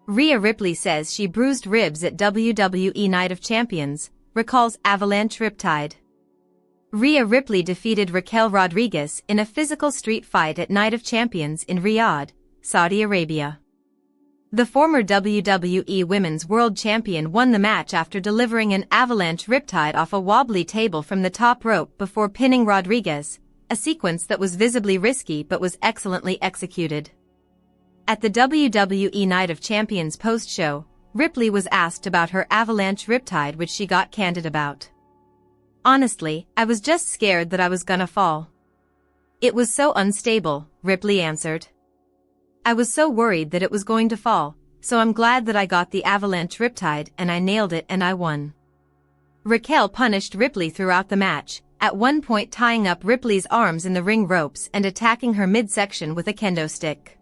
Rhea Ripley says she bruised ribs at WWE Night of Champions, recalls Avalanche Riptide. Rhea Ripley defeated Raquel Rodriguez in a physical street fight at Night of Champions in Riyadh, Saudi Arabia. The former WWE Women's World Champion won the match after delivering an Avalanche Riptide off a wobbly table from the top rope before pinning Rodriguez, a sequence that was visibly risky but was excellently executed. At the WWE Night of Champions post-show, Ripley was asked about her Avalanche Riptide, which she got candid about. "Honestly, I was just scared that I was gonna fall. It was so unstable," Ripley answered. "I was so worried that it was going to fall, so I'm glad that I got the Avalanche Riptide and I nailed it and I won." Raquel punished Ripley throughout the match, at one point tying up Ripley's arms in the ring ropes and attacking her midsection with a kendo stick.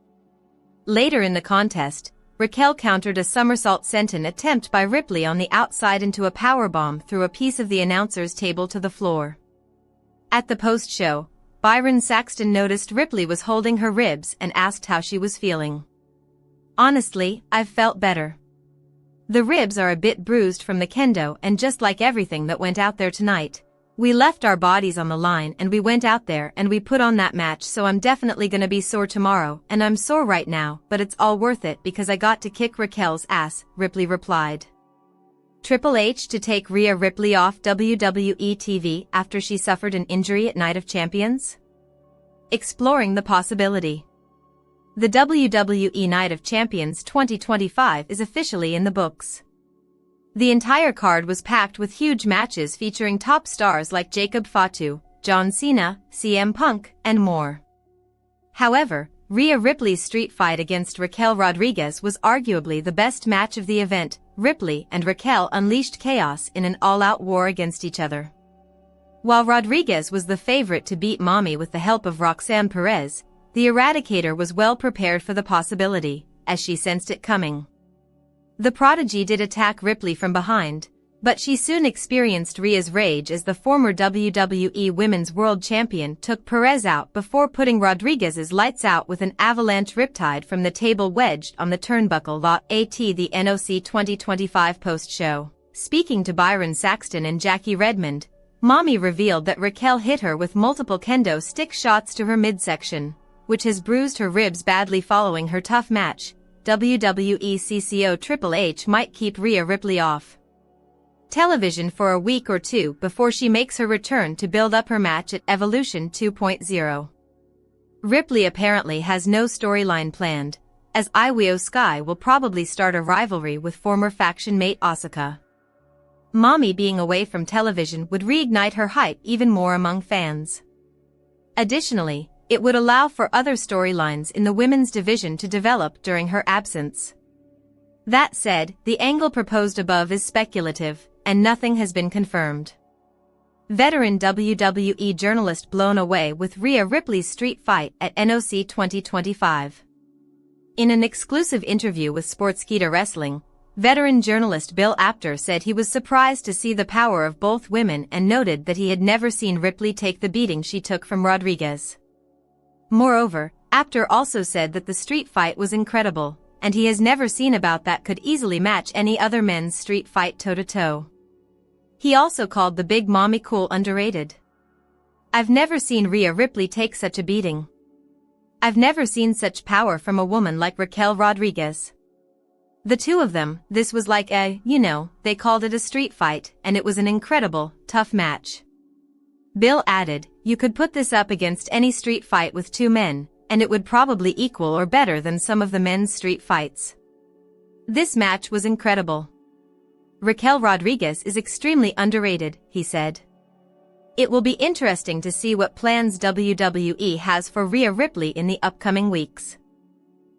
Later in the contest, Raquel countered a somersault senton attempt by Ripley on the outside into a powerbomb through a piece of the announcer's table to the floor. At the post-show, Byron Saxton noticed Ripley was holding her ribs and asked how she was feeling. "Honestly, I've felt better. The ribs are a bit bruised from the kendo, and just like everything that went out there tonight, we left our bodies on the line and we went out there and we put on that match, so I'm definitely gonna be sore tomorrow, and I'm sore right now, but it's all worth it because I got to kick Raquel's ass," Ripley replied. Triple H to take Rhea Ripley off WWE TV after she suffered an injury at Night of Champions? Exploring the possibility. The WWE Night of Champions 2025 is officially in the books. The entire card was packed with huge matches featuring top stars like Jacob Fatu, John Cena, CM Punk, and more. However, Rhea Ripley's street fight against Raquel Rodriguez was arguably the best match of the event. Ripley and Raquel unleashed chaos in an all-out war against each other. While Rodriguez was the favorite to beat Mommy with the help of Roxanne Perez, the Eradicator was well prepared for the possibility, as she sensed it coming. The Prodigy did attack Ripley from behind, but she soon experienced Rhea's rage as the former WWE Women's World Champion took Perez out before putting Rodriguez's lights out with an Avalanche Riptide from the table wedged on the turnbuckle. At the NOC 2025 post-show, speaking to Byron Saxton and Jackie Redmond, Mommy revealed that Raquel hit her with multiple kendo stick shots to her midsection, which has bruised her ribs badly following her tough match. WWE CCO Triple H might keep Rhea Ripley off television for a week or two before she makes her return to build up her match at Evolution 2.0. Ripley apparently has no storyline planned, as Io Sky will probably start a rivalry with former faction mate Asuka. Mommy being away from television would reignite her hype even more among fans. Additionally, it would allow for other storylines in the women's division to develop during her absence. That said, the angle proposed above is speculative, and nothing has been confirmed. Veteran WWE journalist blown away with Rhea Ripley's street fight at NOC 2025. In an exclusive interview with Sportskeeda Wrestling, veteran journalist Bill Apter said he was surprised to see the power of both women and noted that he had never seen Ripley take the beating she took from Rodriguez. Moreover, Apter also said that the street fight was incredible, and he has never seen about that could easily match any other men's street fight toe-to-toe. He also called the Big Mommy cool underrated. "I've never seen Rhea Ripley take such a beating. I've never seen such power from a woman like Raquel Rodriguez. The two of them, this was like they called it a street fight, and it was an incredible, tough match." Bill added, "You could put this up against any street fight with two men, and it would probably equal or better than some of the men's street fights. This match was incredible. Raquel Rodriguez is extremely underrated," he said. It will be interesting to see what plans WWE has for Rhea Ripley in the upcoming weeks.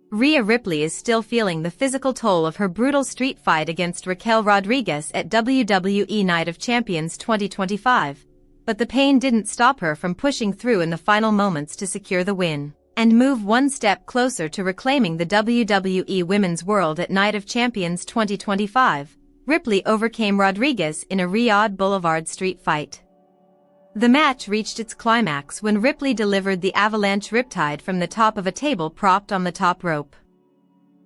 Rhea Ripley is still feeling the physical toll of her brutal street fight against Raquel Rodriguez at WWE Night of Champions 2025, but the pain didn't stop her from pushing through in the final moments to secure the win and move one step closer to reclaiming the WWE Women's World at Night of Champions 2025. Ripley overcame Rodriguez in a Riyadh Boulevard street fight. The match reached its climax when Ripley delivered the Avalanche Riptide from the top of a table propped on the top rope.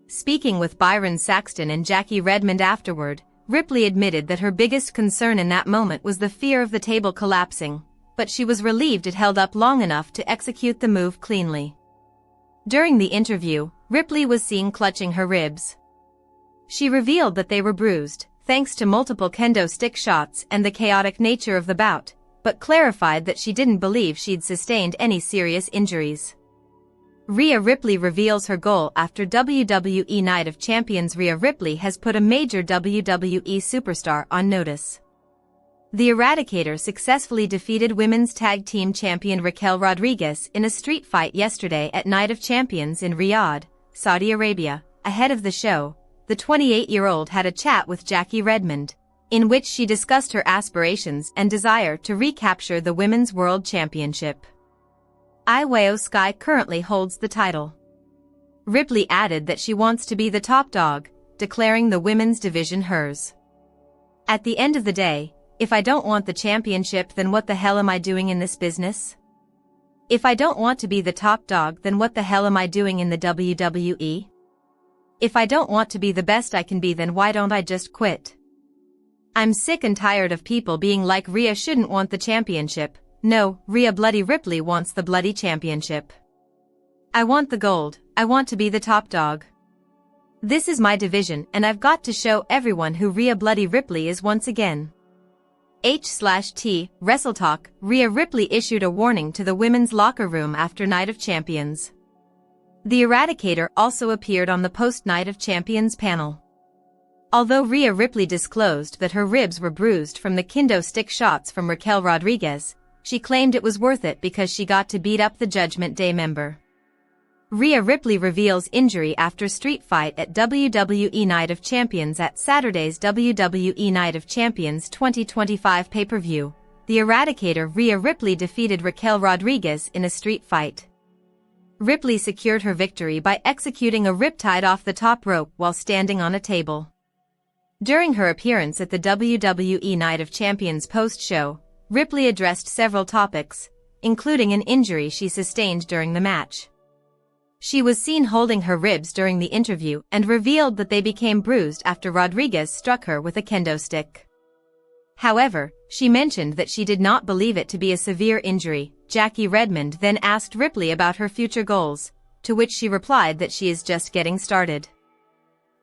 Speaking with Byron Saxton and Jackie Redmond afterward, Ripley admitted that her biggest concern in that moment was the fear of the table collapsing, but she was relieved it held up long enough to execute the move cleanly. During the interview, Ripley was seen clutching her ribs. She revealed that they were bruised, thanks to multiple kendo stick shots and the chaotic nature of the bout, but clarified that she didn't believe she'd sustained any serious injuries. Rhea Ripley reveals her goal after WWE Night of Champions. Rhea Ripley has put a major WWE superstar on notice. The Eradicator successfully defeated Women's Tag Team Champion Raquel Rodriguez in a street fight yesterday at Night of Champions in Riyadh, Saudi Arabia. Ahead of the show, the 28-year-old had a chat with Jackie Redmond, in which she discussed her aspirations and desire to recapture the Women's World Championship. Io Sky currently holds the title. Ripley added that she wants to be the top dog, declaring the women's division hers. At the end of the day, if I don't want the championship, then what the hell am I doing in this business? If I don't want to be the top dog, then what the hell am I doing in the WWE? If I don't want to be the best I can be, then why don't I just quit? I'm sick and tired of people being like Rhea shouldn't want the championship. No, Rhea Bloody Ripley wants the bloody championship. I want the gold, I want to be the top dog. This is my division and I've got to show everyone who Rhea Bloody Ripley is once again. H/T, WrestleTalk, Rhea Ripley issued a warning to the women's locker room after Night of Champions. The Eradicator also appeared on the post-Night of Champions panel. Although Rhea Ripley disclosed that her ribs were bruised from the kendo stick shots from Raquel Rodriguez, she claimed it was worth it because she got to beat up the Judgment Day member. Rhea Ripley reveals injury after street fight at WWE Night of Champions. At Saturday's WWE Night of Champions 2025 pay-per-view, the Eradicator Rhea Ripley defeated Raquel Rodriguez in a street fight. Ripley secured her victory by executing a riptide off the top rope while standing on a table. During her appearance at the WWE Night of Champions post-show, Ripley addressed several topics, including an injury she sustained during the match. She was seen holding her ribs during the interview and revealed that they became bruised after Rodriguez struck her with a kendo stick. However, she mentioned that she did not believe it to be a severe injury. Jackie Redmond then asked Ripley about her future goals, to which she replied that she is just getting started.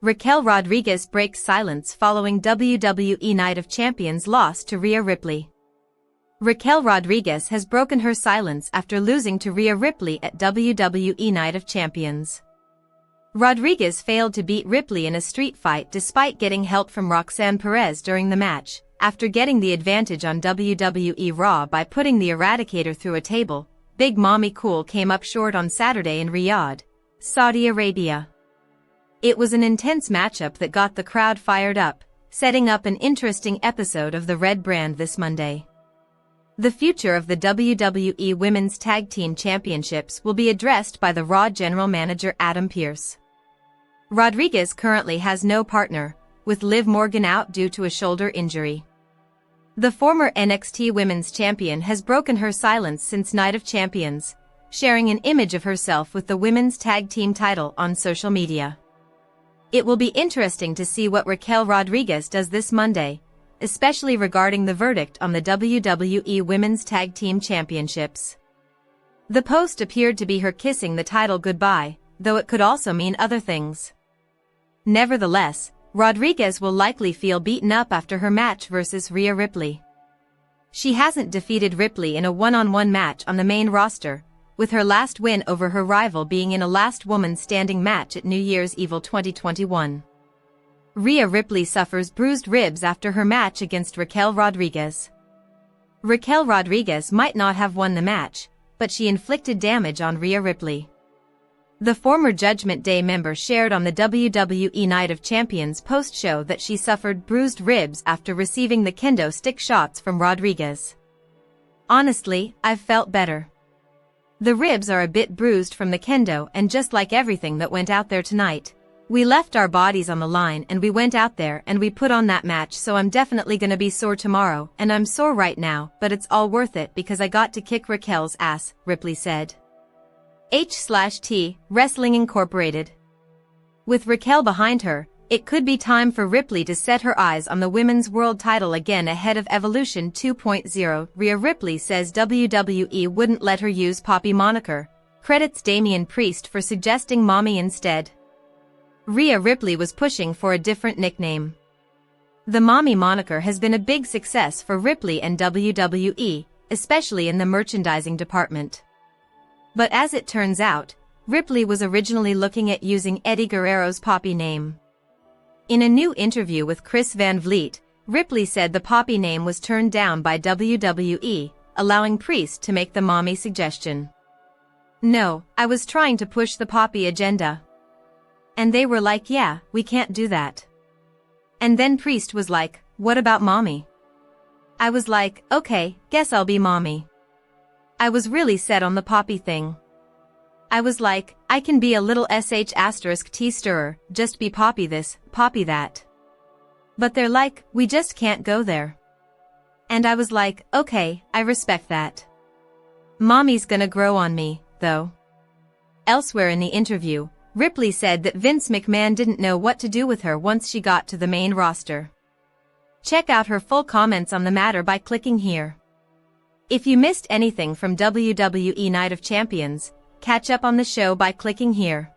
Raquel Rodriguez breaks silence following WWE Night of Champions loss to Rhea Ripley. Raquel Rodriguez has broken her silence after losing to Rhea Ripley at WWE Night of Champions. Rodriguez failed to beat Ripley in a street fight despite getting help from Roxanne Perez during the match, after getting the advantage on WWE Raw by putting the Eradicator through a table. Big Mommy Cool came up short on Saturday in Riyadh, Saudi Arabia. It was an intense matchup that got the crowd fired up, setting up an interesting episode of the Red Brand this Monday. The future of the WWE Women's Tag Team Championships will be addressed by the Raw General Manager Adam Pearce. Rodriguez currently has no partner, with Liv Morgan out due to a shoulder injury. The former NXT Women's Champion has broken her silence since Night of Champions, sharing an image of herself with the Women's Tag Team title on social media. It will be interesting to see what Raquel Rodriguez does this Monday, especially regarding the verdict on the WWE Women's Tag Team Championships. The post appeared to be her kissing the title goodbye, though it could also mean other things. Nevertheless, Rodriguez will likely feel beaten up after her match versus Rhea Ripley. She hasn't defeated Ripley in a one-on-one match on the main roster, with her last win over her rival being in a last woman standing match at New Year's Evil 2021. Rhea Ripley suffers bruised ribs after her match against Raquel Rodriguez. Raquel Rodriguez might not have won the match, but she inflicted damage on Rhea Ripley. The former Judgment Day member shared on the WWE Night of Champions post-show that she suffered bruised ribs after receiving the kendo stick shots from Rodriguez. Honestly, I've felt better. The ribs are a bit bruised from the kendo, and just like everything that went out there tonight, we left our bodies on the line and we went out there and we put on that match, so I'm definitely gonna be sore tomorrow, and I'm sore right now, but it's all worth it because I got to kick Raquel's ass, Ripley said. H/T, Wrestling Incorporated. With Raquel behind her, it could be time for Ripley to set her eyes on the women's world title again ahead of Evolution 2.0. Rhea Ripley says WWE wouldn't let her use Poppy moniker, credits Damian Priest for suggesting Mommy instead. Rhea Ripley was pushing for a different nickname. The Mommy moniker has been a big success for Ripley and WWE, especially in the merchandising department. But as it turns out, Ripley was originally looking at using Eddie Guerrero's Poppy name. In a new interview with Chris Van Vliet, Ripley said the Poppy name was turned down by WWE, allowing Priest to make the Mommy suggestion. "No, I was trying to push the Poppy agenda. And they were like, yeah, we can't do that." And then Priest was like, "What about Mommy?" I was like, okay, guess I'll be Mommy. I was really set on the Poppy thing. I was like, I can be a little *T stirrer, just be Poppy this, Poppy that. But they're like, we just can't go there. And I was like, okay, I respect that. Mommy's gonna grow on me, though. Elsewhere in the interview, Ripley said that Vince McMahon didn't know what to do with her once she got to the main roster. Check out her full comments on the matter by clicking here. If you missed anything from WWE Night of Champions, catch up on the show by clicking here.